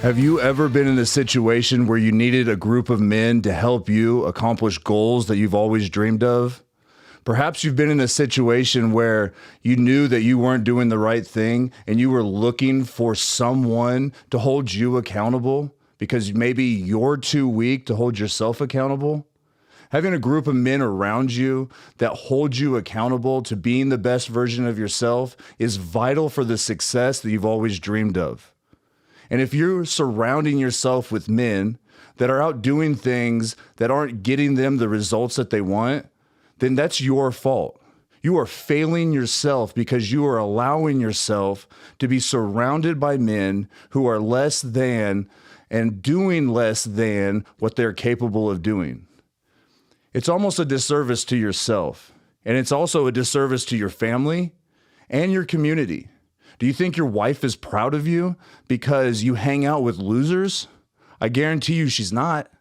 Have you ever been in a situation where you needed a group of men to help you accomplish goals that you've always dreamed of? Perhaps you've been in a situation where you knew that you weren't doing the right thing and you were looking for someone to hold you accountable because maybe you're too weak to hold yourself accountable. Having a group of men around you that hold you accountable to being the best version of yourself is vital for the success that you've always dreamed of. And if you're surrounding yourself with men that are out doing things that aren't getting them the results that they want, then that's your fault. You are failing yourself because you are allowing yourself to be surrounded by men who are less than and doing less than what they're capable of doing. It's almost a disservice to yourself, and it's also a disservice to your family and your community. Do you think your wife is proud of you because you hang out with losers? I guarantee you she's not.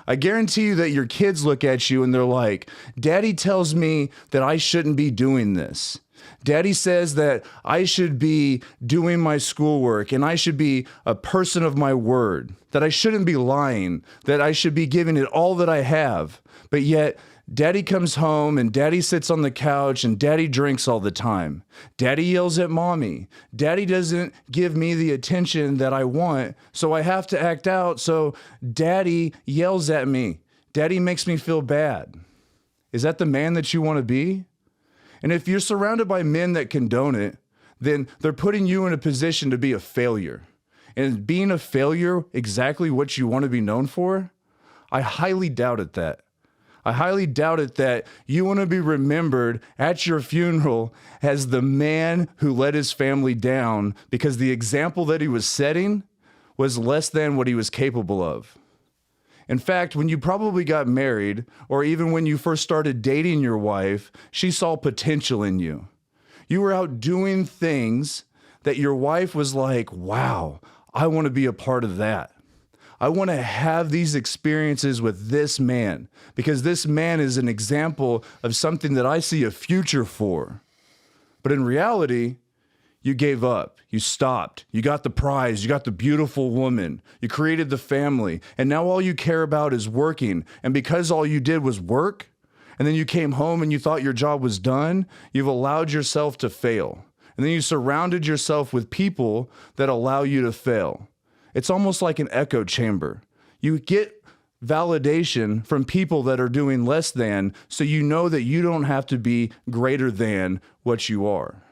I guarantee you that your kids look at you and they're like, Daddy tells me that I shouldn't be doing this. Daddy says that I should be doing my schoolwork and I should be a person of my word, that I shouldn't be lying, that I should be giving it all that I have. But yet, Daddy comes home and Daddy sits on the couch and Daddy drinks all the time. Daddy yells at Mommy. Daddy doesn't give me the attention that I want, so I have to act out, so Daddy yells at me. Daddy makes me feel bad. Is that the man that you want to be? And if you're surrounded by men that condone it, then they're putting you in a position to be a failure. And being a failure exactly what you want to be known for? I highly doubt that. I highly doubt it that you want to be remembered at your funeral as the man who let his family down because the example that he was setting was less than what he was capable of. In fact, when you probably got married, or even when you first started dating your wife, she saw potential in you. You were out doing things that your wife was like, wow, I want to be a part of that. I want to have these experiences with this man because this man is an example of something that I see a future for. But in reality, you gave up, you stopped, you got the prize, you got the beautiful woman, you created the family, and now all you care about is working. And because all you did was work, and then you came home and you thought your job was done, you've allowed yourself to fail. And then you surrounded yourself with people that allow you to fail. It's almost like an echo chamber. You get validation from people that are doing less than, so you know that you don't have to be greater than what you are.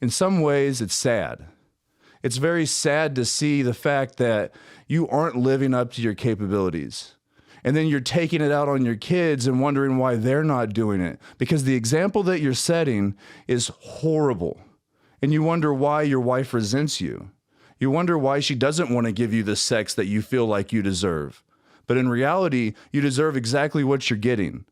In some ways, it's sad. It's very sad to see the fact that you aren't living up to your capabilities. And then you're taking it out on your kids and wondering why they're not doing it. Because the example that you're setting is horrible. And you wonder why your wife resents you. You wonder why she doesn't want to give you the sex that you feel like you deserve. But in reality, you deserve exactly what you're getting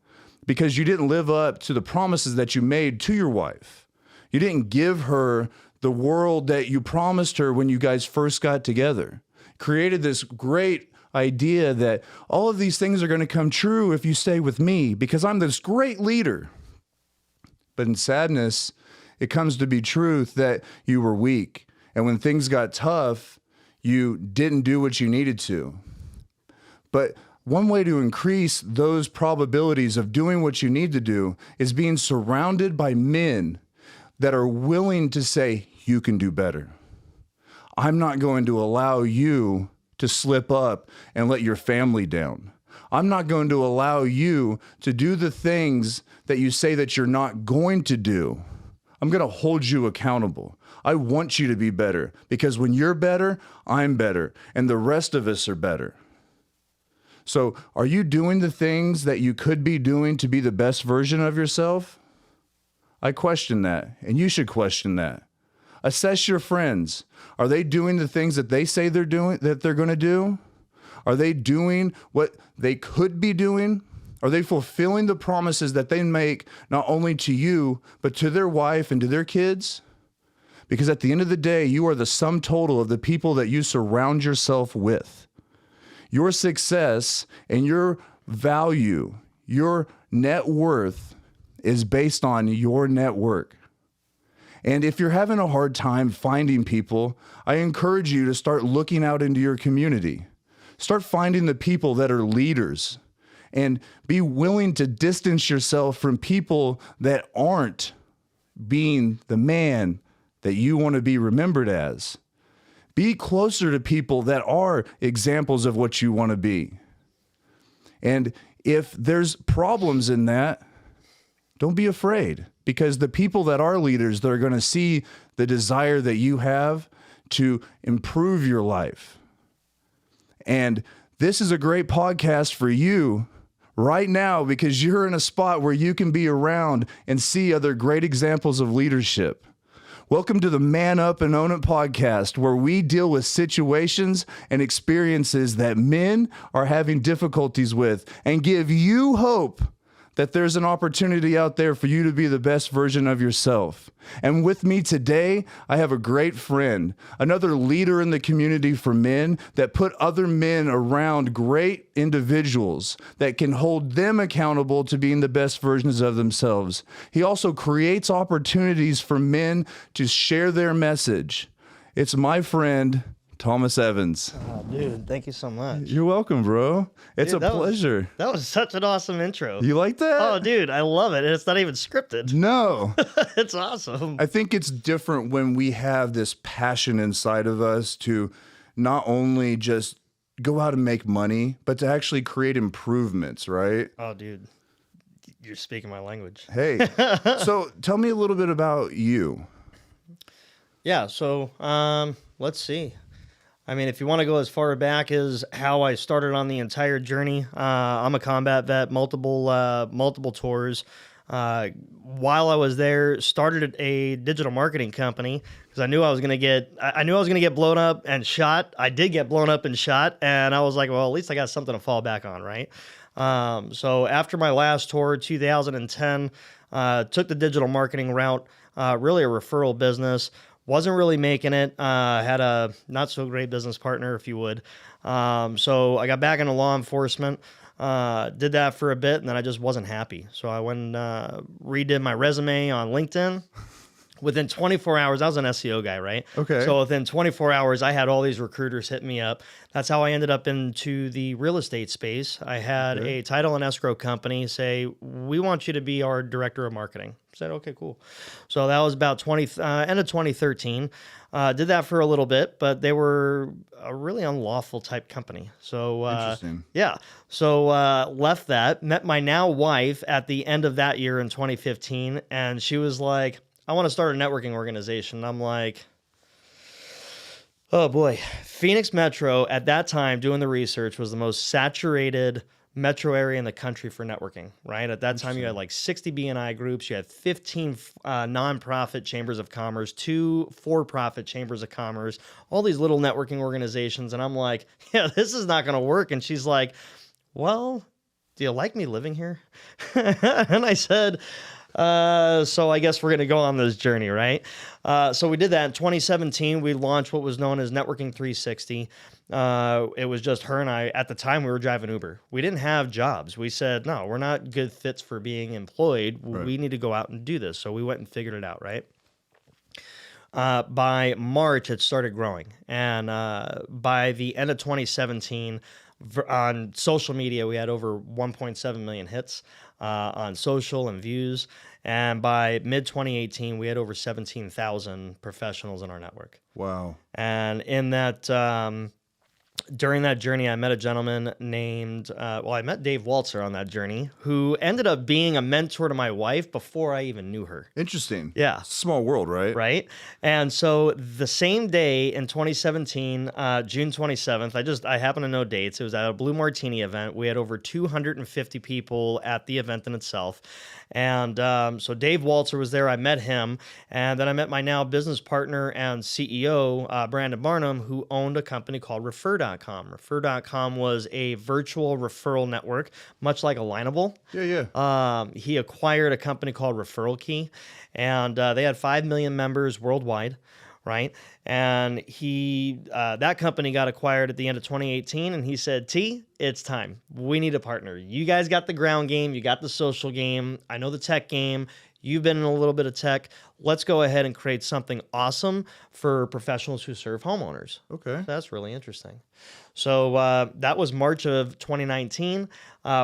because you didn't live up to the promises that you made to your wife. You didn't give her the world that you promised her when you guys first got together. Created this great idea that all of these things are going to come true if you stay with me because I'm this great leader. But in sadness, it comes to be truth that you were weak. And when things got tough, you didn't do what you needed to. But one way to increase those probabilities of doing what you need to do is being surrounded by men that are willing to say, you can do better. I'm not going to allow you to slip up and let your family down. I'm not going to allow you to do the things that you say that you're not going to do. I'm going to hold you accountable. I want you to be better because when you're better, I'm better, and the rest of us are better. So, are you doing the things that you could be doing to be the best version of yourself? I question that, and you should question that. Assess your friends. Are they doing the things that they say they're doing, that they're going to do? Are they doing what they could be doing? Are they fulfilling the promises that they make not only to you, but to their wife and to their kids? Because at the end of the day, you are the sum total of the people that you surround yourself with. Your success and your value, your net worth is based on your network. And if you're having a hard time finding people, I encourage you to start looking out into your community. Start finding the people that are leaders and be willing to distance yourself from people that aren't being the man that you want to be remembered as. Be closer to people that are examples of what you want to be. And if there's problems in that, don't be afraid, because the people that are leaders, they're going to see the desire that you have to improve your life. And this is a great podcast for you right now, because you're in a spot where you can be around and see other great examples of leadership. Welcome to the Man Up and Own It podcast, where we deal with situations and experiences that men are having difficulties with and give you hope that there's an opportunity out there for you to be the best version of yourself. And with me today, I have a great friend, another leader in the community for men that put other men around great individuals that can hold them accountable to being the best versions of themselves. He also creates opportunities for men to share their message. It's my friend, Thomas Evans. Oh, dude, thank you so much. You're welcome, bro. It's a pleasure. That was such an awesome intro. You like that? Oh, dude, I love it. And it's not even scripted. No. It's awesome. I think it's different when we have this passion inside of us to not only just go out and make money, but to actually create improvements, right? Oh, dude, you're speaking my language. Hey, so tell me a little bit about you. Yeah, so let's see. I mean, if you want to go as far back as how I started on the entire journey, I'm a combat vet, multiple tours. While I was there, started a digital marketing company because I knew I was going to get blown up and shot. I did get blown up and shot, and I was like, well, at least I got something to fall back on, right? So after my last tour, 2010, took the digital marketing route, really a referral business. Wasn't really making it. Had a not so great business partner, if you would. So I got back into law enforcement, did that for a bit, and then I just wasn't happy. So I went and redid my resume on LinkedIn. Within 24 hours, I was an SEO guy, right? Okay. So within 24 hours, I had all these recruiters hit me up. That's how I ended up into the real estate space. I had a title and escrow company say, we want you to be our director of marketing. I said, okay, cool. So that was about end of 2013. Did that for a little bit, but they were a really unlawful type company. So Interesting. yeah. So left that, met my now wife at the end of that year in 2015, and she was like, I want to start a networking organization. I'm like, oh boy. Phoenix Metro at that time, doing the research, was the most saturated metro area in the country for networking, right? At that time, you had like 60 BNI groups. You had 15 nonprofit chambers of commerce, 2 for-profit chambers of commerce, all these little networking organizations. And I'm like, yeah, this is not going to work. And she's like, well, do you like me living here? And I said, so I guess we're going to go on this journey, right? So we did that in 2017. We launched what was known as Networking 360. It was just her and I. At the time, we were driving Uber. We didn't have jobs. We said, no, we're not good fits for being employed. Right. We need to go out and do this. So we went and figured it out, right? By March, it started growing. And by the end of 2017, on social media, we had over 1.7 million hits on social and views. And by mid-2018, we had over 17,000 professionals in our network. Wow. And in that, during that journey, I met a gentleman named, I met Dave Waltzer on that journey, who ended up being a mentor to my wife before I even knew her. Interesting. Yeah. Small world, right? Right. And so the same day in 2017, June 27th, I happen to know dates. It was at a Blue Martini event. We had over 250 people at the event in itself. And so Dave Waltzer was there. I met him. And then I met my now business partner and CEO, Brandon Barnum, who owned a company called Refer.com. Refer.com was a virtual referral network, much like Alignable. Yeah. He acquired a company called Referral Key, and they had 5 million members worldwide. Right. And that company got acquired at the end of 2018. And he said, T, it's time. We need a partner. You guys got the ground game. You got the social game. I know the tech game. You've been in a little bit of tech. Let's go ahead and create something awesome for professionals who serve homeowners. Okay. That's really interesting. So that was March of 2019.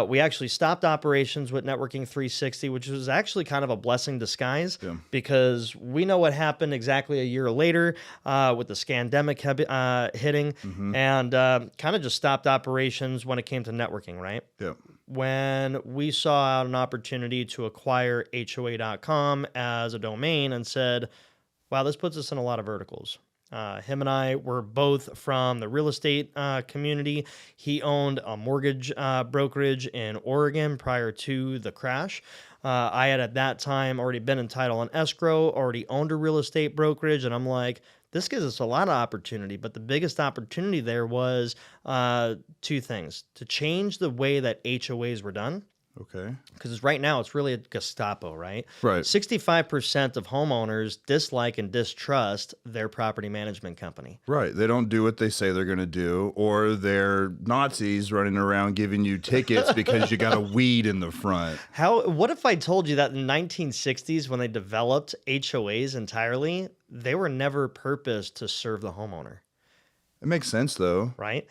We actually stopped operations with Networking 360, which was actually kind of a blessing in disguise because we know what happened exactly a year later with the scandemic hitting and kind of just stopped operations when it came to networking, right? Yeah. When we saw out an opportunity to acquire HOA.com as a domain and said, wow, this puts us in a lot of verticals. Him and I were both from the real estate community. He owned a mortgage brokerage in Oregon prior to the crash. I had at that time already been in title and escrow, already owned a real estate brokerage, and I'm like, this gives us a lot of opportunity, but the biggest opportunity there was two things: to change the way that HOAs were done. Okay. Because right now it's really a Gestapo, right? Right. 65% of homeowners dislike and distrust their property management company. Right. They don't do what they say they're going to do, or they're Nazis running around giving you tickets because you got a weed in the front. What if I told you that in the 1960s, when they developed HOAs entirely, they were never purposed to serve the homeowner? It makes sense, though. Right?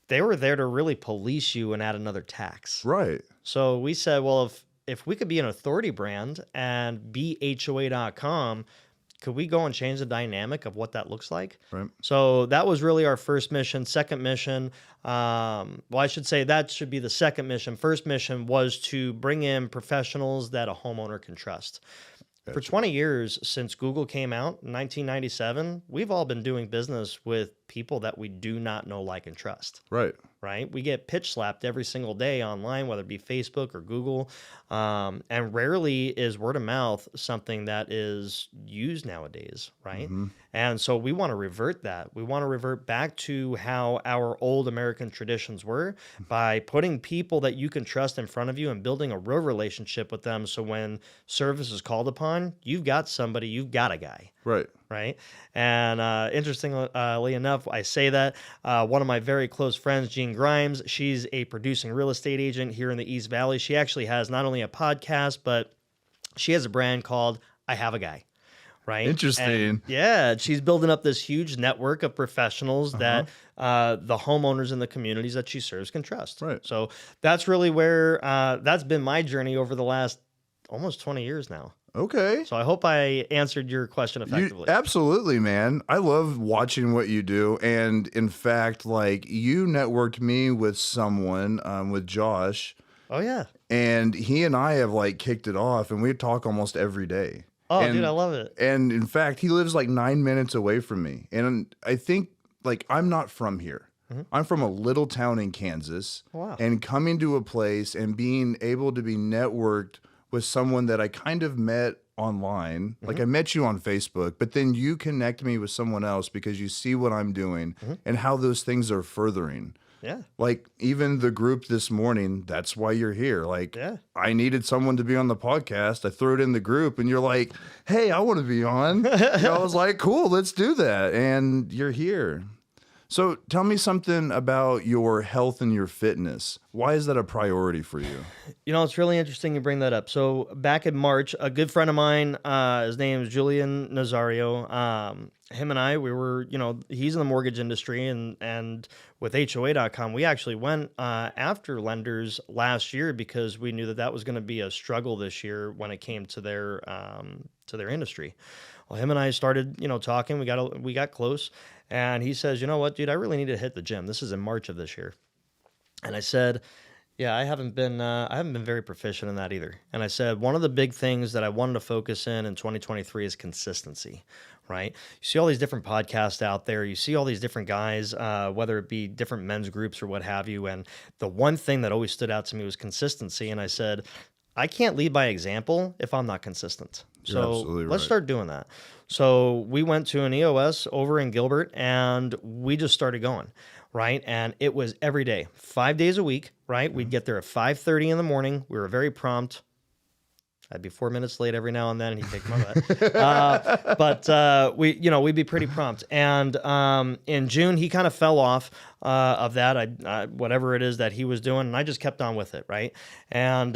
They were there to really police you and add another tax. Right. So we said, well, if we could be an authority brand and be HOA.com, could we go and change the dynamic of what that looks like? Right. So that was really our first mission. Second mission, well, I should say that should be the second mission. First mission was to bring in professionals that a homeowner can trust. Gotcha. For 20 years since Google came out in 1997, we've all been doing business with people that we do not know, like, and trust. Right. Right? We get pitch slapped every single day online, whether it be Facebook or Google. And rarely is word of mouth something that is used nowadays, right? And so we want to revert that. We want to revert back to how our old American traditions were by putting people that you can trust in front of you and building a real relationship with them. So when service is called upon, you've got somebody, you've got a guy. Right. Right. And interestingly enough, I say that one of my very close friends, Jean Grimes, she's a producing real estate agent here in the East Valley. She actually has not only a podcast, but she has a brand called I Have a Guy. Right. Interesting. And yeah. She's building up this huge network of professionals that the homeowners in the communities that she serves can trust. Right. So that's really where that's been my journey over the last almost 20 years now. Okay. So I hope I answered your question effectively. Absolutely, man. I love watching what you do. And in fact, like, you networked me with someone, with Josh. Oh, yeah. And he and I have, like, kicked it off, and we talk almost every day. Oh, dude, I love it. And in fact, he lives like 9 minutes away from me. And I think, like, I'm not from here. I'm from a little town in Kansas. Wow. And coming to a place and being able to be networked with someone that I kind of met online. Like, I met you on Facebook, but then you connect me with someone else because you see what I'm doing and how those things are furthering. Yeah. Like, even the group this morning, that's why you're here. Like, I needed someone to be on the podcast. I threw it in the group and you're like, hey, I want to be on. And I was like, cool, let's do that. And you're here. So tell me something about your health and your fitness. Why is that a priority for you? You know, it's really interesting you bring that up. So back in March, a good friend of mine, his name is Julian Nazario. Him and I, we were, you know, he's in the mortgage industry, and with HOA.com, we actually went after lenders last year because we knew that that was going to be a struggle this year when it came to their industry. Well, him and I started, you know, talking. We got close, and he says, you know what, dude, I really need to hit the gym. This is in March of this year, and I said, yeah, I haven't been very proficient in that either. And I said, one of the big things that I wanted to focus in 2023 is consistency, right? You see all these different podcasts out there. You see all these different guys, whether it be different men's groups or what have you. And the one thing that always stood out to me was consistency. And I said, I can't lead by example if I'm not consistent. So let's start doing that. So we went to an EOS over in Gilbert, and we just started going. Right. And it was every day, 5 days a week. Right. We'd get there at 5:30 in the morning. We were very prompt. I'd be 4 minutes late every now and then. And he'd take my butt. But we'd be pretty prompt. And in June, he kind of fell off of that. Whatever it is that he was doing. And I just kept on with it. Right. And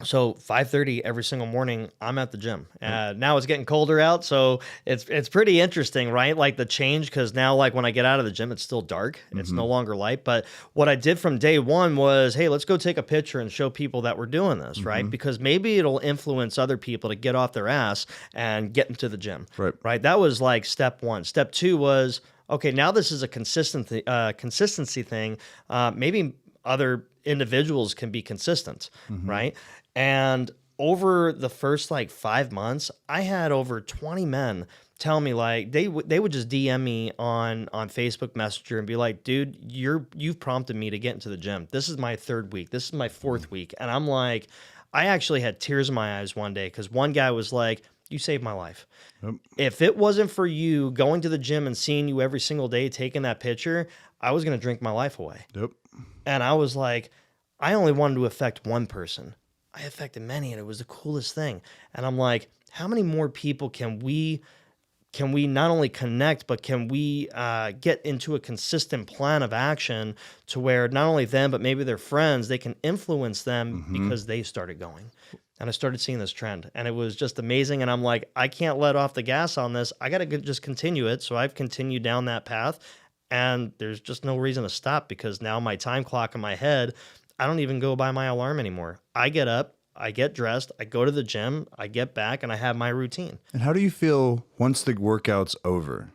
So 5:30 every single morning, I'm at the gym. Now it's getting colder out, so it's pretty interesting, right? Like the change, because now like when I get out of the gym, it's still dark. It's no longer light. But what I did from day one was, hey, let's go take a picture and show people that we're doing this, right? Because maybe it'll influence other people to get off their ass and get into the gym, Right. right? That was like step one. Step two was, okay, now this is a consistency thing. Maybe other individuals can be consistent, right? And over the first like 5 months, I had over 20 men tell me like they would just DM me on Facebook Messenger and be like, dude, you've prompted me to get into the gym. This is my third week. This is my fourth week. And I'm like, I actually had tears in my eyes one day because one guy was like, you saved my life. Yep. If it wasn't for you going to the gym and seeing you every single day taking that picture, I was going to drink my life away. Yep. And I was like, I only wanted to affect one person. I affected many, and it was the coolest thing. And I'm like, how many more people can we not only connect, but can we get into a consistent plan of action to where not only them, but maybe their friends, they can influence them because they started going. And I started seeing this trend, and it was just amazing. And I'm like, I can't let off the gas on this. I got to just continue it. So I've continued down that path, and there's just no reason to stop because now my time clock in my head, I don't even go by my alarm anymore. I get up, I get dressed, I go to the gym, I get back, and I have my routine. And how do you feel once the workout's over?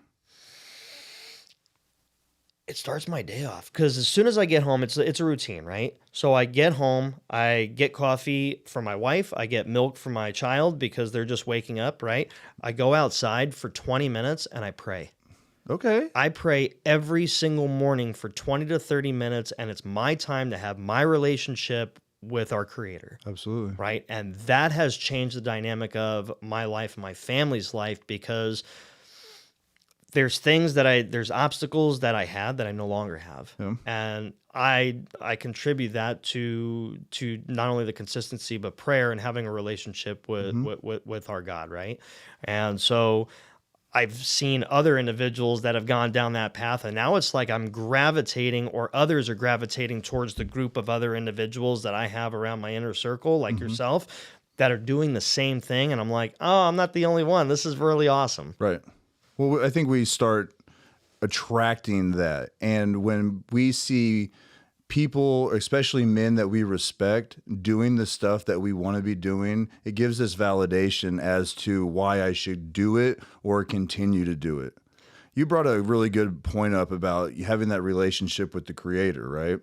It starts my day off because as soon as I get home, it's a routine, right? So I get home, I get coffee for my wife, I get milk for my child because they're just waking up, right? I go outside for 20 minutes and I pray. Okay. I pray every single morning for 20 to 30 minutes, and it's my time to have my relationship with our Creator. Absolutely. Right? And that has changed the dynamic of my life, my family's life, because there's there's obstacles that I had that I no longer have. Yeah. And I contribute that to not only the consistency, but prayer and having a relationship with our God, right? And so I've seen other individuals that have gone down that path, and now it's like I'm gravitating, or others are gravitating towards the group of other individuals that I have around my inner circle, like yourself, that are doing the same thing. And I'm like, oh, I'm not the only one. This is really awesome. Right. Well, I think we start attracting that. And when we see people, especially men that we respect, doing the stuff that we want to be doing, it gives us validation as to why I should do it or continue to do it. You brought a really good point up about having that relationship with the Creator, right?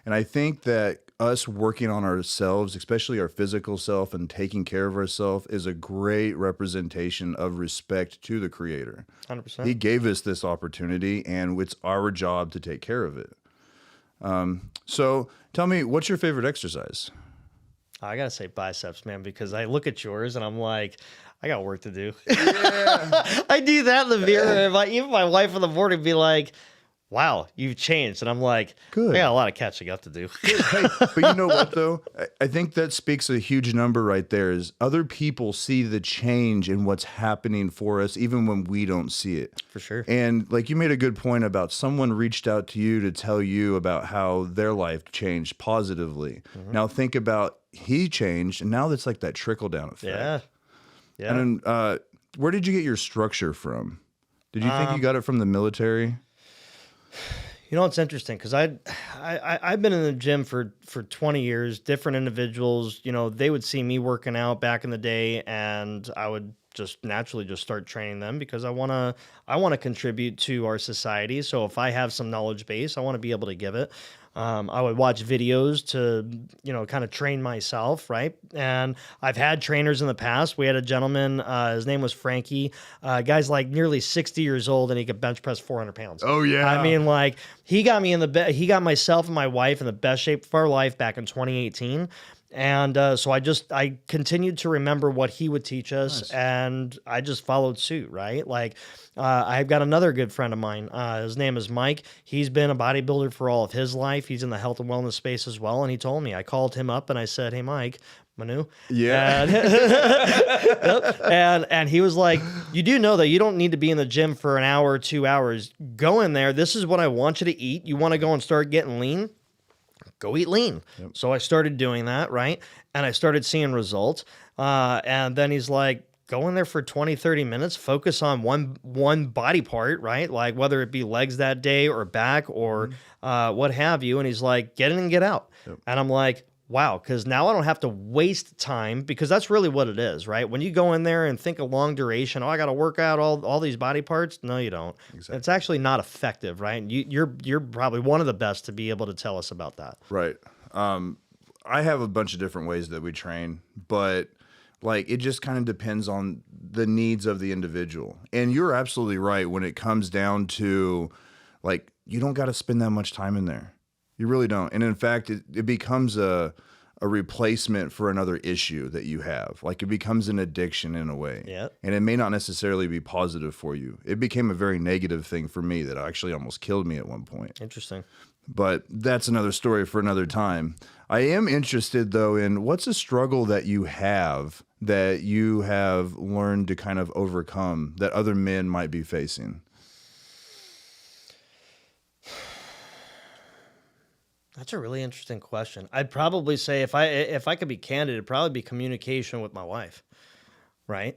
And I think that us working on ourselves, especially our physical self and taking care of ourselves, is a great representation of respect to the Creator. 100%. He gave us this opportunity, and it's our job to take care of it. So tell me, what's your favorite exercise? I gotta say biceps, man, because I look at yours and I'm like, I got work to do. Yeah. I do that in the mirror. Even my wife in the morning be like, wow, you've changed. And I'm like, Good. I got a lot of catching up to do. Hey, but you know what, though? I think that speaks a huge number right there is other people see the change in what's happening for us, even when we don't see it. For sure. And like you made a good point about someone reached out to you to tell you about how their life changed positively. Now think about he changed, and now that's like that trickle down effect. Yeah. Yeah. And then, where did you get your structure from? Did you think you got it from the military? You know, it's interesting because I've been in the gym for 20 years, different individuals, you know, they would see me working out back in the day, and I would just naturally just start training them because I want to contribute to our society. So if I have some knowledge base, I want to be able to give it. I would watch videos to, you know, kind of train myself, right? And I've had trainers in the past. We had a gentleman, his name was Frankie. Guy's like nearly 60 years old, and he could bench press 400 pounds. Oh, yeah. I mean, like, he got he got myself and my wife in the best shape of our life back in 2018. And so I continued to remember what he would teach us, nice. And I just followed suit, right? Like, I've got another good friend of mine. His name is Mike. He's been a bodybuilder for all of his life. He's in the health and wellness space as well. And he told me, I called him up and I said, hey, Mike, Manu. Yeah. And he was like, you do know that you don't need to be in the gym for an hour or 2 hours. Go in there. This is what I want you to eat. You want to go and start getting lean? go eat lean. So I started doing that, right? And I started seeing results. And then he's like, go in there for 20, 30 minutes, focus on one body part, right? Like whether it be legs that day or back or what have you. And he's like, get in and get out. And I'm like, wow, because now I don't have to waste time, because that's really what it is, right? When you go in there and think a long duration, oh, I got to work out all these body parts. No, you don't. Exactly. It's actually not effective, right? And you're probably one of the best to be able to tell us about that. Right. I have a bunch of different ways that we train, but like it just kind of depends on the needs of the individual. And you're absolutely right when it comes down to like, you don't got to spend that much time in there. You really don't. And in fact, it becomes a replacement for another issue that you have. Like it becomes an addiction in a way. Yeah. And it may not necessarily be positive for you. It became a very negative thing for me that actually almost killed me at one point. Interesting. But that's another story for another time. I am interested, though, in what's a struggle that you have learned to kind of overcome that other men might be facing? That's a really interesting question. I'd probably say if I could be candid, it'd probably be communication with my wife, right?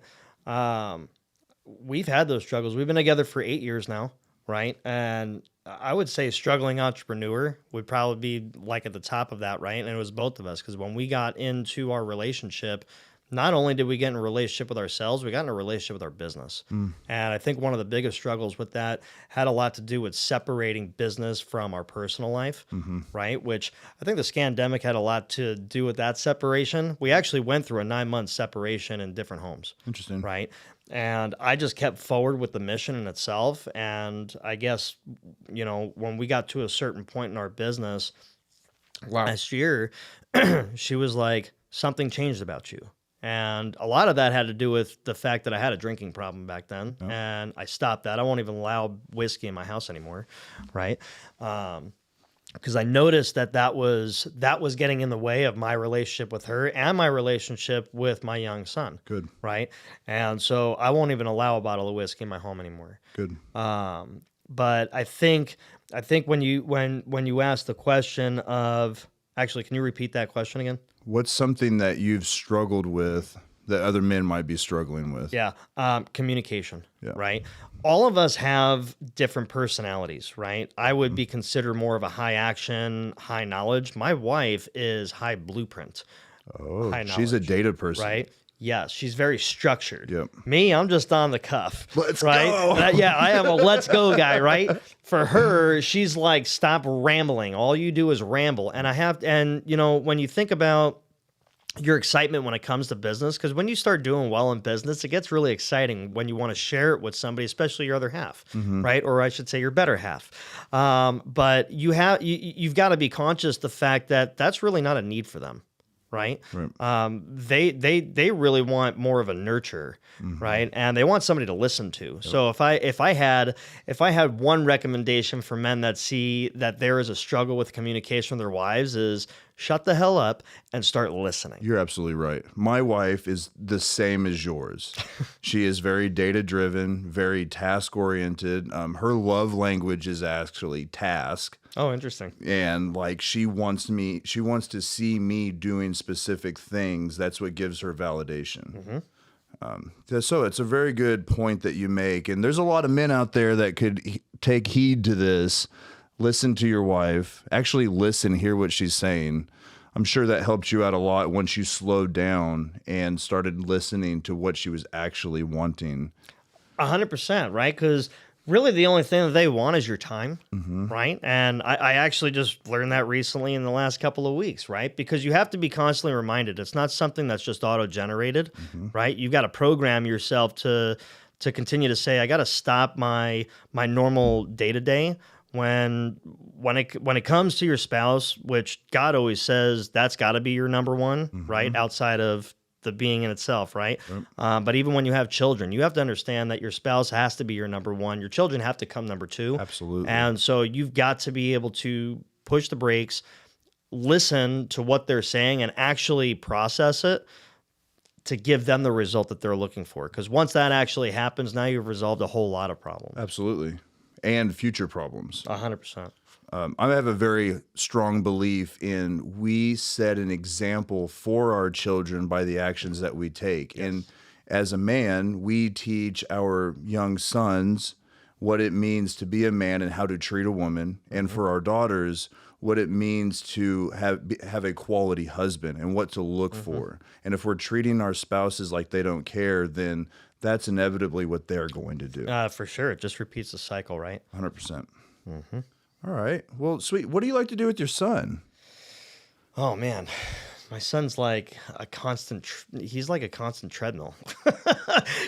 We've had those struggles. We've been together for 8 years now, right? And I would say struggling entrepreneur would probably be like at the top of that, right? And it was both of us, because when we got into our relationship, not only did we get in a relationship with ourselves, we got in a relationship with our business. And I think one of the biggest struggles with that had a lot to do with separating business from our personal life, right? Which I think the scandemic had a lot to do with that separation. We actually went through a 9-month separation in different homes. Interesting. Right. And I just kept forward with the mission in itself. And I guess, when we got to a certain point in our business last year, she was like, something changed about you. And a lot of that had to do with the fact that I had a drinking problem back then, and I stopped that. I won't even allow whiskey in my house anymore, right? Because I noticed that was getting in the way of my relationship with her and my relationship with my young son. Good. Right? And so I won't even allow a bottle of whiskey in my home anymore. Good. But I think when you ask the question of, actually, can you repeat that question again? What's something that you've struggled with that other men might be struggling with? Yeah. Communication, right? All of us have different personalities, right? I would be considered more of a high action, high knowledge. My wife is high blueprint. Oh, she's a data person. Right? Yes, she's very structured. Yep. Me, I'm just on the cuff. Let's go. I am a let's go guy, right? For her, she's like, stop rambling. All you do is ramble. And when you think about your excitement when it comes to business, because when you start doing well in business, it gets really exciting when you want to share it with somebody, especially your other half, right? Or I should say your better half. But you've got to be conscious the fact that that's really not a need for them. Right. They really want more of a nurture, right? And they want somebody to listen to. Yep. So if I had one recommendation for men that see that there is a struggle with communication with their wives, is shut the hell up and start listening. You're absolutely right. My wife is the same as yours. She is very data driven, very task oriented. Her love language is actually task. Oh, interesting. And like she wants to see me doing specific things. That's what gives her validation. So it's a very good point that you make. And there's a lot of men out there that could take heed to this. Listen to your wife. Actually listen, hear what she's saying. I'm sure that helped you out a lot once you slowed down and started listening to what she was actually wanting. 100%, right? Because really the only thing that they want is your time, right? And I actually just learned that recently in the last couple of weeks, right? Because you have to be constantly reminded. It's not something that's just auto-generated, right? You've got to program yourself to continue to say, I got to stop my normal day-to-day. When it comes to your spouse, which God always says that's got to be your number one, right? Outside of the being in itself, right? But even when you have children, you have to understand that your spouse has to be your number one. Your children have to come number two. Absolutely. And so you've got to be able to push the brakes, listen to what they're saying, and actually process it to give them the result that they're looking for. Because once that actually happens, now you've resolved a whole lot of problems. Absolutely. and future problems. 100%. I have a very strong belief in we set an example for our children by the actions that we take. Yes. And as a man, we teach our young sons what it means to be a man and how to treat a woman. And for our daughters, what it means to have a quality husband and what to look for. And if we're treating our spouses like they don't care, then that's inevitably what they're going to do. For sure. It just repeats the cycle, right? 100%. All right. Well, sweet. What do you like to do with your son? Oh, man. My son's like a constant. He's like a constant treadmill.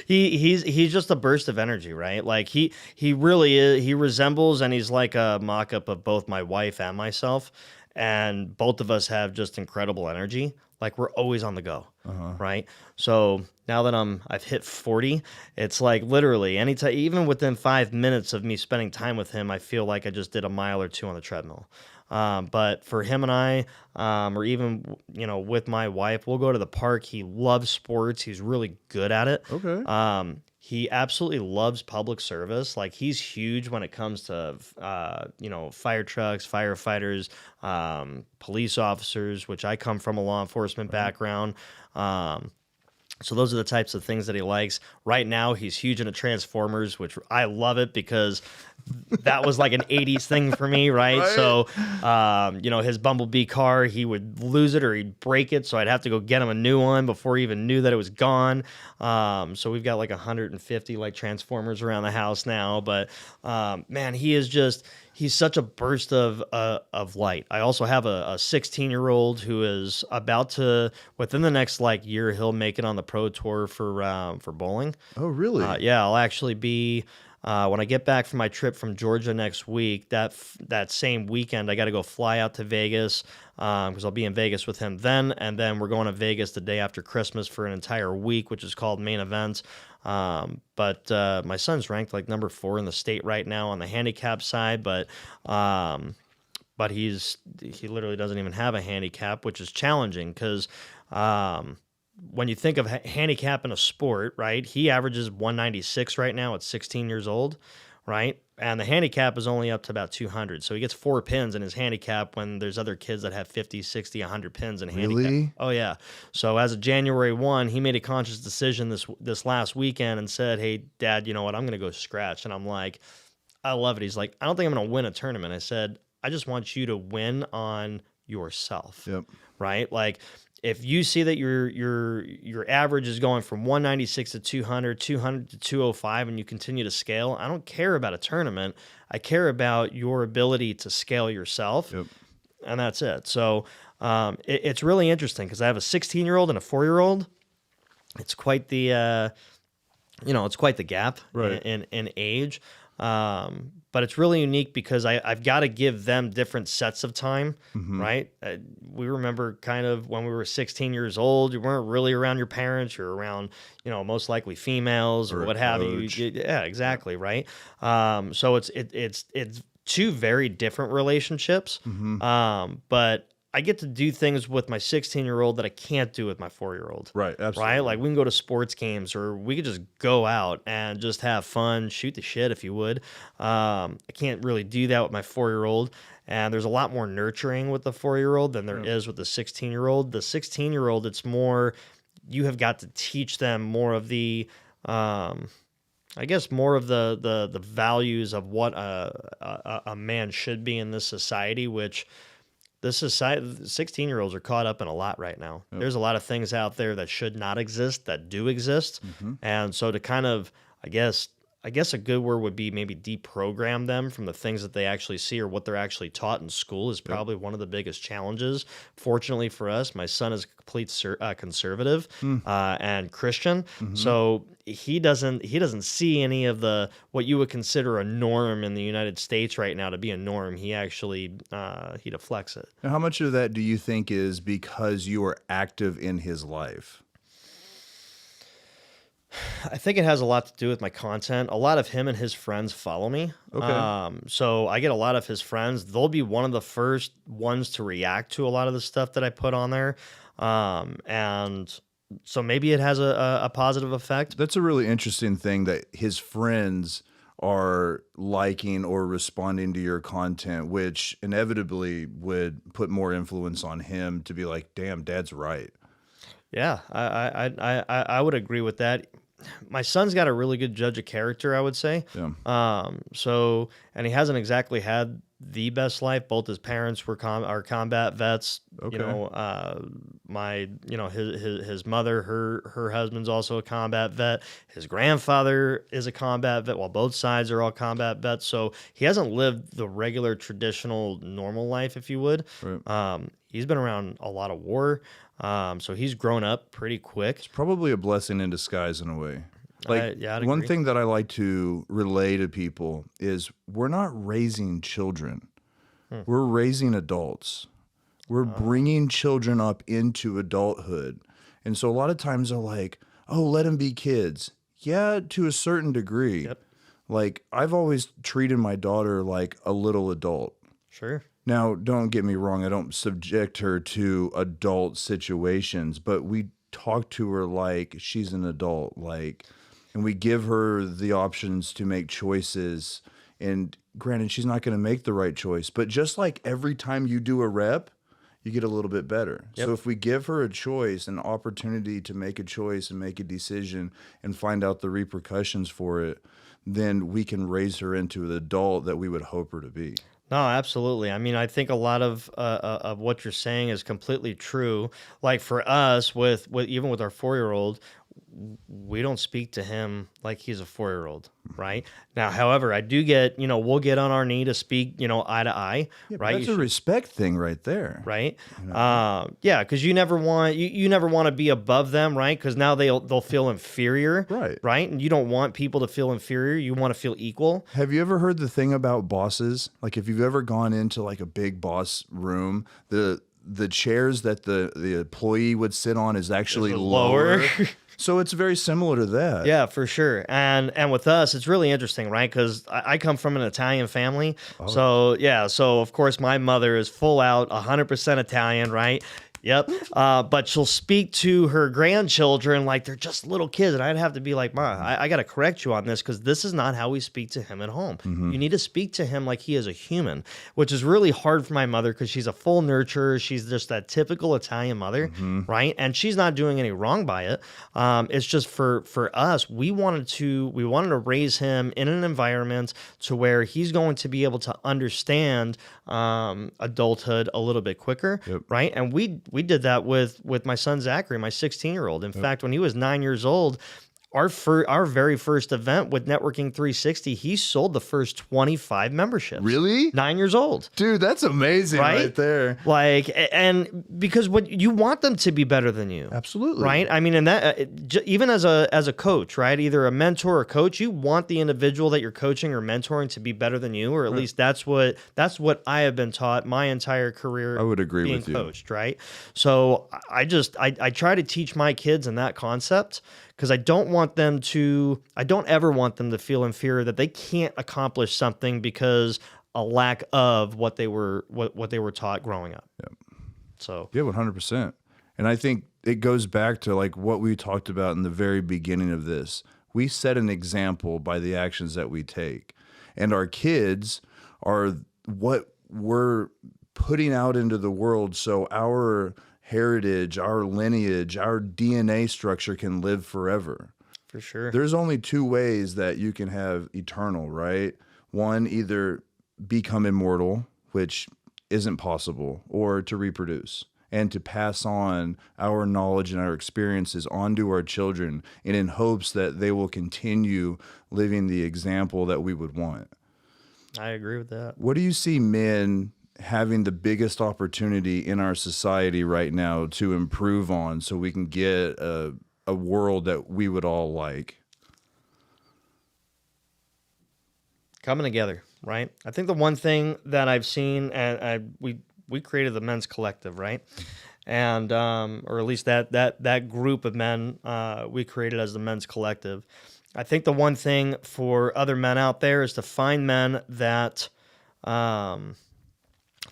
He's just a burst of energy, right? Like he really is. He resembles, and he's like a mock-up of both my wife and myself. And both of us have just incredible energy. Like we're always on the go, right? So now that I've hit 40, it's like literally anytime, even within 5 minutes of me spending time with him, I feel like I just did a mile or two on the treadmill. But for him and I, or even, with my wife, we'll go to the park. He loves sports. He's really good at it. Okay. He absolutely loves public service. Like he's huge when it comes to, fire trucks, firefighters, police officers, which I come from a law enforcement background. So those are the types of things that he likes. Right now, he's huge into Transformers, which I love it because that was like an 80s thing for me, right? So, his Bumblebee car, he would lose it or he'd break it, so I'd have to go get him a new one before he even knew that it was gone. So we've got like 150 like Transformers around the house now. But man, he's such a burst of light. I also have a 16-year-old who is about to, within the next like year, he'll make it on the pro tour for bowling. Oh, really? Yeah, I'll actually be when I get back from my trip from Georgia next week. That same weekend, I got to go fly out to Vegas because I'll be in Vegas with him then, and then we're going to Vegas the day after Christmas for an entire week, which is called Main Event. But my son's ranked like number 4 in the state right now on the handicap side, but he literally doesn't even have a handicap, which is challenging because when you think of handicap in a sport, right, he averages 196 right now at 16 years old, right? And the handicap is only up to about 200. So he gets 4 pins in his handicap when there's other kids that have 50, 60, 100 pins in handicap. Really? Oh, yeah. So as of January 1, he made a conscious decision this last weekend and said, hey, Dad, you know what? I'm going to go scratch. And I'm like, I love it. He's like, I don't think I'm going to win a tournament. I said, I just want you to win on yourself. Yep. Right? Like, if you see that your average is going from 196 to 200, 200 to 205, and you continue to scale, I don't care about a tournament. I care about your ability to scale yourself, and that's it. So it's really interesting because I have a 16-year-old and a 4-year-old. It's quite the it's quite the gap in age. But it's really unique because I've got to give them different sets of time, right? We remember kind of when we were 16 years old, you weren't really around your parents. You're around, most likely females or what have you. Yeah, exactly, right? So it's 2 very different relationships, but I get to do things with my 16-year-old that I can't do with my 4-year-old. Right, absolutely. Right? Like we can go to sports games or we could just go out and just have fun, shoot the shit if you would. I can't really do that with my 4-year-old. And there's a lot more nurturing with the 4-year-old than there is with the 16-year-old. The 16-year-old, it's more, you have got to teach them more of the, more of the values of what a man should be in this society, which this society, 16-year-olds are caught up in a lot right now. There's a lot of things out there that should not exist that do exist. And so to kind of, I guess a good word would be maybe deprogram them from the things that they actually see or what they're actually taught in school is probably one of the biggest challenges. Fortunately for us, my son is a complete conservative and Christian, so he doesn't see any of the what you would consider a norm in the United States right now to be a norm. He actually he deflects it. Now, how much of that do you think is because you are active in his life? I think it has a lot to do with my content. A lot of him and his friends follow me. Okay. So I get a lot of his friends. They'll be one of the first ones to react to a lot of the stuff that I put on there. And so maybe it has a positive effect. That's a really interesting thing that his friends are liking or responding to your content, which inevitably would put more influence on him to be like, damn, dad's right. Yeah, I would agree with that. My son's got a really good judge of character, I would say. Yeah. And he hasn't exactly had the best life. Both his parents are combat vets. Okay. His mother, her husband's also a combat vet. His grandfather is a combat vet. Well, both sides are all combat vets. So he hasn't lived the regular, traditional, normal life, if you would. Right. He's been around a lot of war. So he's grown up pretty quick. It's probably a blessing in disguise in a way. Like, I'd one agree. thing that I like to relay to people is we're not raising children. We're raising adults. We're bringing children up into adulthood. And so a lot of times they're like, oh, let them be kids. Yeah, to a certain degree. Yep. Like, I've always treated my daughter like a little adult. Sure. Now, don't get me wrong. I don't subject her to adult situations, but we talk to her like she's an adult, and we give her the options to make choices. And granted, she's not going to make the right choice, but just like every time you do a rep, you get a little bit better. Yep. So if we give her a choice, an opportunity to make a choice and make a decision and find out the repercussions for it, then we can raise her into the adult that we would hope her to be. No, absolutely. I mean, I think a lot of what you're saying is completely true. Like for us, with even with our 4-year-old, we don't speak to him like he's a 4-year-old, right? Now, however, I do get, we'll get on our knee to speak, eye to eye, Yeah, right? that's a respect thing right there. Right. Yeah, because you never want to be above them, right? Because now they'll feel inferior, Right. Right, and you don't want people to feel inferior. You want to feel equal. Have you ever heard the thing about bosses? Like, if you've ever gone into like a big boss room, the chairs that the employee would sit on is actually lower. So it's very similar to that. Yeah, for sure. And with us, it's really interesting, right? Because I come from an Italian family. So of course my mother is full out 100% Italian, right? Yep. But she'll speak to her grandchildren like they're just little kids. And I'd have to be like, Ma, I got to correct you on this because this is not how we speak to him at home. You need to speak to him like he is a human, which is really hard for my mother because she's a full nurturer. She's just that typical Italian mother, right? And she's not doing any wrong by it. It's just for us, we wanted to raise him in an environment to where he's going to be able to understand adulthood a little bit quicker, right? And we did that with my son Zachary, my 16-year-old. In fact, when he was 9 years old, our very first event with Networking 360, he sold the first 25 memberships. Really? 9 years old. Dude, that's amazing right there. Like, and because what you want them to be better than you. Absolutely. Right? I mean, and that even as a coach, right? Either a mentor or coach, you want the individual that you're coaching or mentoring to be better than you, or at least that's what I have been taught my entire career. I would agree being with you. Coached, right? So I try to teach my kids in that concept. Because I don't ever want them to feel inferior that they can't accomplish something because a lack of what they were taught growing up. Yep. So yeah, 100%. And I think it goes back to like what we talked about in the very beginning of this. We set an example by the actions that we take, and our kids are what we're putting out into the world. So our heritage, our lineage, our DNA structure can live forever. For sure. There's only two ways that you can have eternal, right? One, either become immortal, which isn't possible, or to reproduce and to pass on our knowledge and our experiences onto our children, and in hopes that they will continue living the example that we would want. I agree with that. What do you see men having the biggest opportunity in our society right now to improve on so we can get a world that we would all like? Coming together, right? I think the one thing that I've seen, and we created the men's collective, right? And or at least that group of men we created as the men's collective. I think the one thing for other men out there is to find men that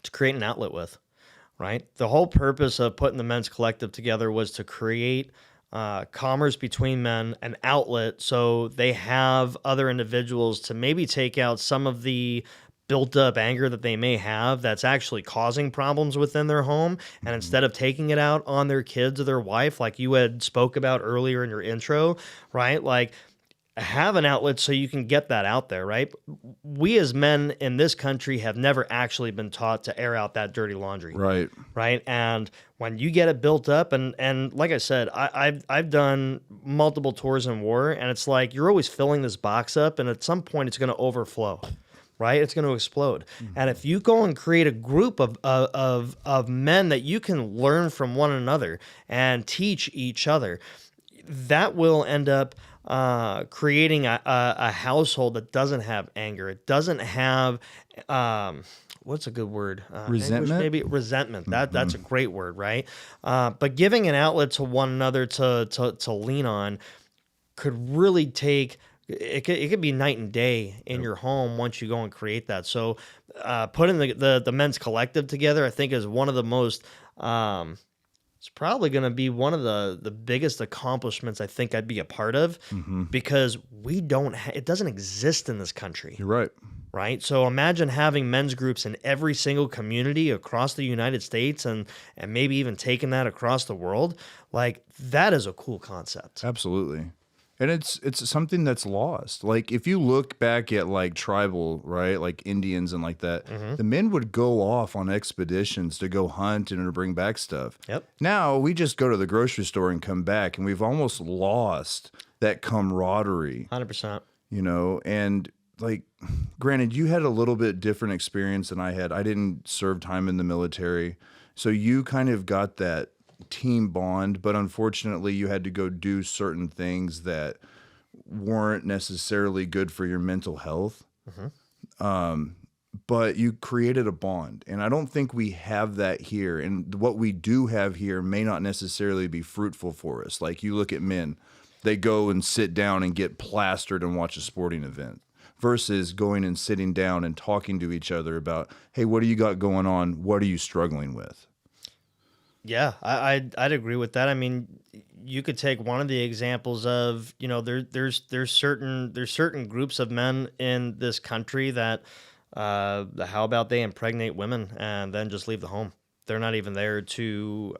to create an outlet with, right? The whole purpose of putting the men's collective together was to create commerce between men an outlet so they have other individuals to maybe take out some of the built up anger that they may have that's actually causing problems within their home. And instead of taking it out on their kids or their wife, like you had spoke about earlier in your intro, right? Like, have an outlet so you can get that out there, right? We as men in this country have never actually been taught to air out that dirty laundry. Right. Right. And when you get it built up, and like I said, I've done multiple tours in war, and it's like you're always filling this box up, and at some point it's going to overflow. Right, it's going to explode. And if you go and create a group of men that you can learn from one another and teach each other, that will end up creating a household that doesn't have anger. It doesn't have what's a good word? Resentment? Maybe resentment. That's a great word, right? But giving an outlet to one another to lean on could really take. It could be night and day in your home once you go and create that. So putting the men's collective together, I think, is one of the most. It's probably going to be one of the biggest accomplishments I think I'd be a part of, because we don't. It doesn't exist in this country. You're right. Right. So imagine having men's groups in every single community across the United States, and maybe even taking that across the world. Like, that is a cool concept. Absolutely. And it's something that's lost. Like, if you look back at like tribal, right, like Indians and like that, the men would go off on expeditions to go hunt and to bring back stuff. Yep. Now we just go to the grocery store and come back, and we've almost lost that camaraderie. 100%. You know, and like, granted, you had a little bit different experience than I had. I didn't serve time in the military, so you kind of got that team bond, but unfortunately you had to go do certain things that weren't necessarily good for your mental health. But you created a bond, and I don't think we have that here, and what we do have here may not necessarily be fruitful for us. Like, you look at men, they go and sit down and get plastered and watch a sporting event, versus going and sitting down and talking to each other about, hey, what do you got going on? What are you struggling with? Yeah, I'd agree with that. I mean, you could take one of the examples of, you know, there's certain groups of men in this country that how about they impregnate women and then just leave the home? They're not even there to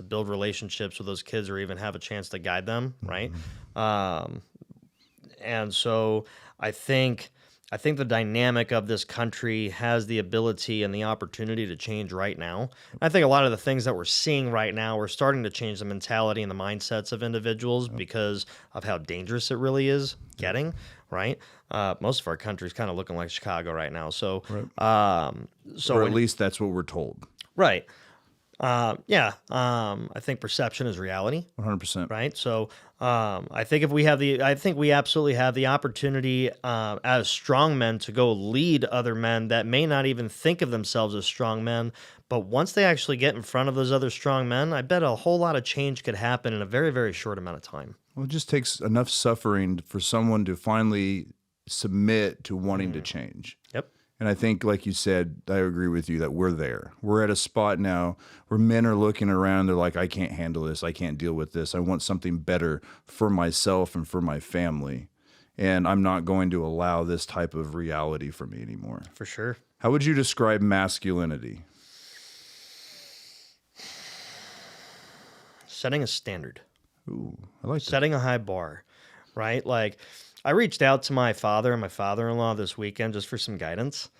build relationships with those kids or even have a chance to guide them, right? And so I think the dynamic of this country has the ability and the opportunity to change right now. I think a lot of the things that we're seeing right now, we're starting to change the mentality and the mindsets of individuals because of how dangerous it really is getting, right? Most of our country is kind of looking like Chicago right now. So, Or at least that's what we're told. Right. I think perception is reality. 100%. Right. So I think we absolutely have the opportunity as strong men to go lead other men that may not even think of themselves as strong men. But once they actually get in front of those other strong men, I bet a whole lot of change could happen in a very, very short amount of time. Well, it just takes enough suffering for someone to finally submit to wanting to change. Yep. And I think, like you said, I agree with you that we're there. We're at a spot now where men are looking around. They're like, I can't handle this. I can't deal with this. I want something better for myself and for my family. And I'm not going to allow this type of reality for me anymore. For sure. How would you describe masculinity? Setting a standard. Ooh, I like that. Setting a high bar, right? Like, I reached out to my father and my father-in-law this weekend just for some guidance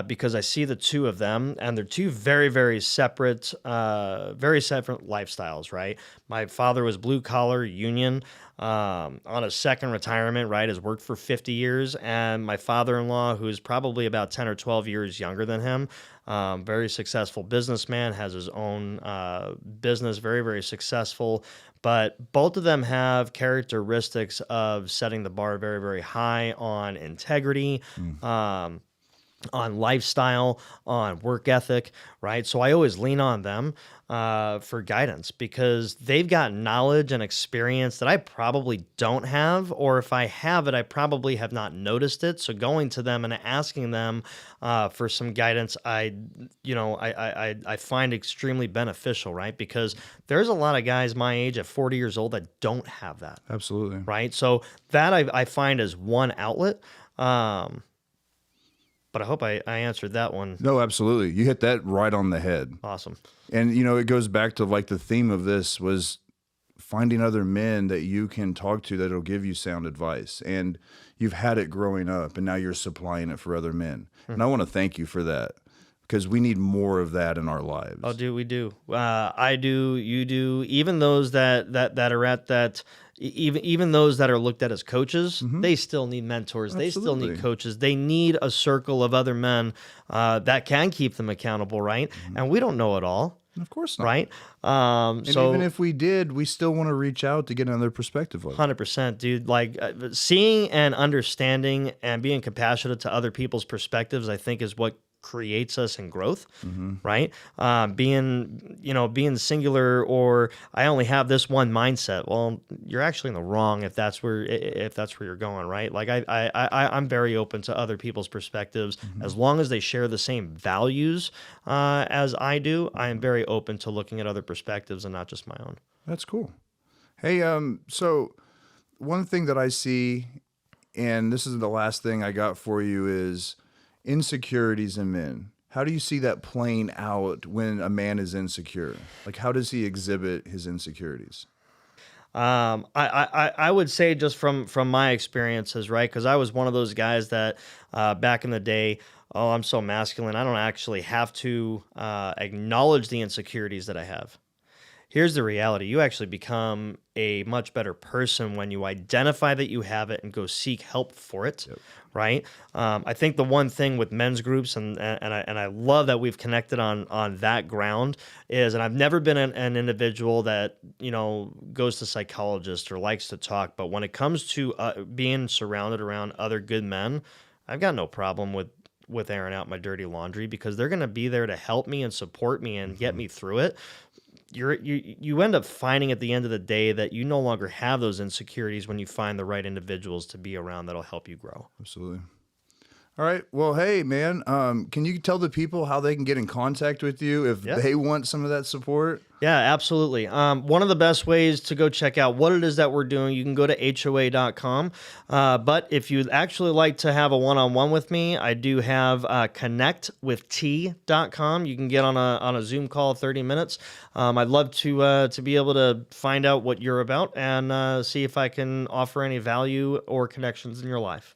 because I see the two of them, and they're two very, very separate lifestyles, right? My father was blue-collar union on a second retirement, right, has worked for 50 years, and my father-in-law, who's probably about 10 or 12 years younger than him, very successful businessman, has his own business, very, very successful. But both of them have characteristics of setting the bar very, very high on integrity, on lifestyle, on work ethic, right? So I always lean on them for guidance because they've got knowledge and experience that I probably don't have, or if I have it, I probably have not noticed it. So going to them and asking them for some guidance, I find extremely beneficial, right? Because there's a lot of guys my age at 40 years old that don't have that. Absolutely. Right. So that I find as one outlet. But I hope I answered that one. No, absolutely. You hit that right on the head. Awesome. And, you know, it goes back to like the theme of this was finding other men that you can talk to that'll give you sound advice. And you've had it growing up and now you're supplying it for other men. And I want to thank you for that because we need more of that in our lives. Oh, we do. I do. You do. Even those that are at that, even those that are looked at as coaches, they still need mentors. Absolutely. They still need coaches. They need a circle of other men that can keep them accountable, right? And we don't know it all. Of course not. Right. And even if we did, we still want to reach out to get another perspective. 100%, dude. Like seeing and understanding and being compassionate to other people's perspectives, I think is what creates us in growth, right? Being singular or I only have this one mindset. Well, you're actually in the wrong if that's where you're going, right? Like I'm very open to other people's perspectives as long as they share the same values as I do. I am very open to looking at other perspectives and not just my own. That's cool. Hey, so one thing that I see, and this is the last thing I got for you, is insecurities in men. How do you see that playing out when a man is insecure? Like, how does he exhibit his insecurities? I would say just from my experiences, right? Because I was one of those guys that back in the day, oh, I'm so masculine. I don't actually have to acknowledge the insecurities that I have. Here's the reality. You actually become a much better person when you identify that you have it and go seek help for it, right? I think the one thing with men's groups, and I love that we've connected on that ground, is, and I've never been an individual that, goes to psychologists or likes to talk, but when it comes to being surrounded around other good men, I've got no problem with airing out my dirty laundry because they're going to be there to help me and support me and get me through it. You end up finding at the end of the day that you no longer have those insecurities when you find the right individuals to be around that'll help you grow. Absolutely. All right. Well, hey, man, can you tell the people how they can get in contact with you if they want some of that support? Yeah, absolutely. One of the best ways to go check out what it is that we're doing, you can go to HOA.com. But if you'd actually like to have a one-on-one with me, I do have connectwitht.com. You can get on a Zoom call 30 minutes. I'd love to be able to find out what you're about and see if I can offer any value or connections in your life.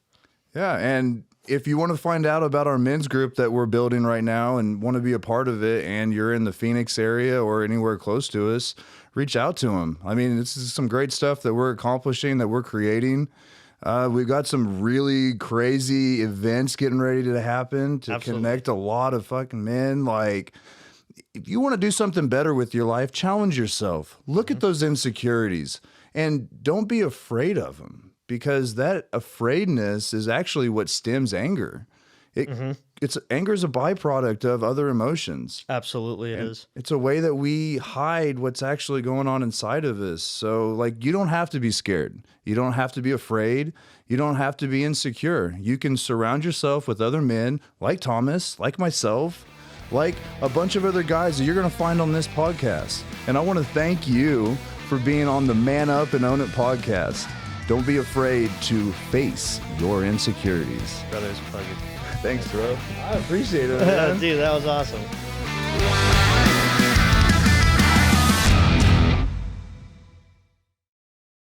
Yeah, and if you want to find out about our men's group that we're building right now and want to be a part of it and you're in the Phoenix area or anywhere close to us, reach out to them. I mean, this is some great stuff that we're accomplishing, that we're creating. We've got some really crazy events getting ready to happen to connect a lot of fucking men. Like, if you want to do something better with your life, challenge yourself. Look at those insecurities and don't be afraid of them. Because that afraidness is actually what stems anger. Anger is a byproduct of other emotions. Absolutely, it is. It's a way that we hide what's actually going on inside of us. So, like, you don't have to be scared. You don't have to be afraid. You don't have to be insecure. You can surround yourself with other men like Thomas, like myself, like a bunch of other guys that you're going to find on this podcast. And I want to thank you for being on the Man Up and Own It podcast. Don't be afraid to face your insecurities. Brother, it's a pleasure. Thanks, bro. I appreciate it, man. Dude, that was awesome.